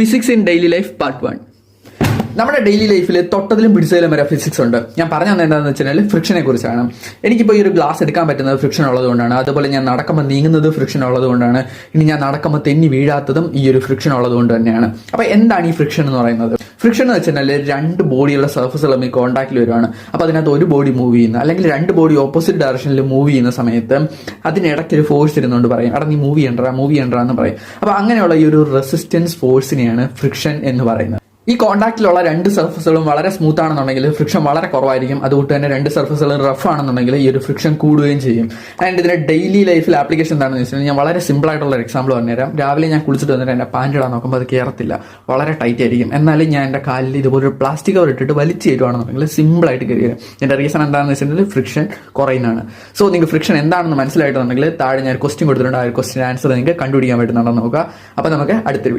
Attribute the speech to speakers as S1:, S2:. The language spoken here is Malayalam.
S1: Physics in daily life part 1. നമ്മുടെ ഡെയിലി ലൈഫിൽ തൊട്ടതിലും പിടിച്ചതിലും വരെ ഫിസിക്സ് ഉണ്ട്. ഞാൻ പറഞ്ഞു തന്നെ എന്താണെന്ന് വെച്ചാൽ ഫ്രിക്ഷനെ കുറിച്ചാണ്. എനിക്കിപ്പോൾ ഈ ഒരു ഗ്ലാസ് എടുക്കാൻ പറ്റുന്നത് ഫ്രിക്ഷൻ ഉള്ളതുകൊണ്ടാണ്. അതുപോലെ ഞാൻ നടക്കുമ്പോൾ നീങ്ങുന്നത് ഫ്രിക്ഷൻ ഉള്ളതുകൊണ്ടാണ്. ഇനി ഞാൻ നടക്കുമ്പോൾ തെന്നി വീഴാത്തതും ഈ ഒരു ഫ്രിക്ഷൻ ഉള്ളതുകൊണ്ട് തന്നെയാണ്. അപ്പോൾ എന്താണ് ഈ ഫ്രിക്ഷൻ എന്ന് പറയുന്നത്? ഫ്രിക്ഷൻ എന്ന് വെച്ചാൽ രണ്ട് ബോഡിയുള്ള സർഫസുകൾ തമ്മിൽ കോൺടാക്റ്റിൽ വരുവാണ്. അപ്പോൾ അതിനകത്ത് ഒരു ബോഡി മൂവ് ചെയ്യുന്ന അല്ലെങ്കിൽ രണ്ട് ബോഡി ഓപ്പോസിറ്റ് ഡയറക്ഷനിൽ മൂവ് ചെയ്യുന്ന സമയത്ത് അതിനിടയ്ക്ക് ഒരു ഫോഴ്സ് ഇരുന്നുകൊണ്ട് പറയും, അവിടെ നീ മൂവ് ചെയ്യണ്ട എന്ന് പറയും. അപ്പോൾ അങ്ങനെയുള്ള ഈ ഒരു റെസിസ്റ്റൻസ് ഫോഴ്സിനെയാണ് ഫ്രിക്ഷൻ എന്ന് പറയുന്നത്. ഈ കോൺടാക്റ്റിലുള്ള രണ്ട് സർഫസുകളും വളരെ സ്മൂത്ത് ആണെന്നുണ്ടെങ്കിൽ ഫ്രിക്ഷൻ വളരെ കുറവായിരിക്കും. അതുകൊണ്ട് തന്നെ രണ്ട് സർഫസുകളും റഫ് ആണെന്നുണ്ടെങ്കിൽ ഈ ഒരു ഫ്രിക്ഷൻ കൂടുകയും ചെയ്യും. ആൻഡ് ഇതിന്റെ ഡെയിലി ലൈഫിൽ ആപ്ലിക്കേഷൻ എന്താണെന്ന് വെച്ചിട്ടുണ്ടെങ്കിൽ ഞാൻ വളരെ സിമ്പിൾ ആയിട്ടുള്ള ഒരു എക്സാമ്പിൾ പറഞ്ഞുതരാം. രാവിലെ ഞാൻ കുളിച്ചിട്ട് വന്നിട്ട് എൻ്റെ പാൻറ് ഇടാൻ നോക്കുമ്പോൾ അത് കയറത്തില്ല, വളരെ ടൈറ്റ് ആയിരിക്കും. എന്നാലും ഞാൻ എൻ്റെ കാലിൽ ഇതുപോലെ ഒരു പ്ലാസ്റ്റിക് കവർ ഇട്ടിട്ട് വലിച്ചു കയറ്റുവാണെന്നുണ്ടെങ്കിൽ സിമ്പിളായിട്ട് കയറി വരും. എൻ്റെ റീസൺ എന്താണെന്ന് വെച്ചിട്ടുണ്ടെങ്കിൽ ഫ്രിക്ഷൻ കുറയുന്നതാണ്. സോ നിങ്ങൾക്ക് ഫ്രിക്ഷൻ എന്താണെന്ന് മനസ്സിലായിട്ടുണ്ടെങ്കിൽ താഴെ ഞാൻ ക്വസ്റ്റ്യൻ കൊടുത്തിട്ടുണ്ട്. ആ ഒരു ക്വസ്റ്റ്യൻ ആൻസർ നിങ്ങൾക്ക് കണ്ടുപിടിക്കാൻ പറ്റുന്നുണ്ടെന്ന് നോക്കുക. അപ്പോൾ നമുക്ക് അടുത്തൊരു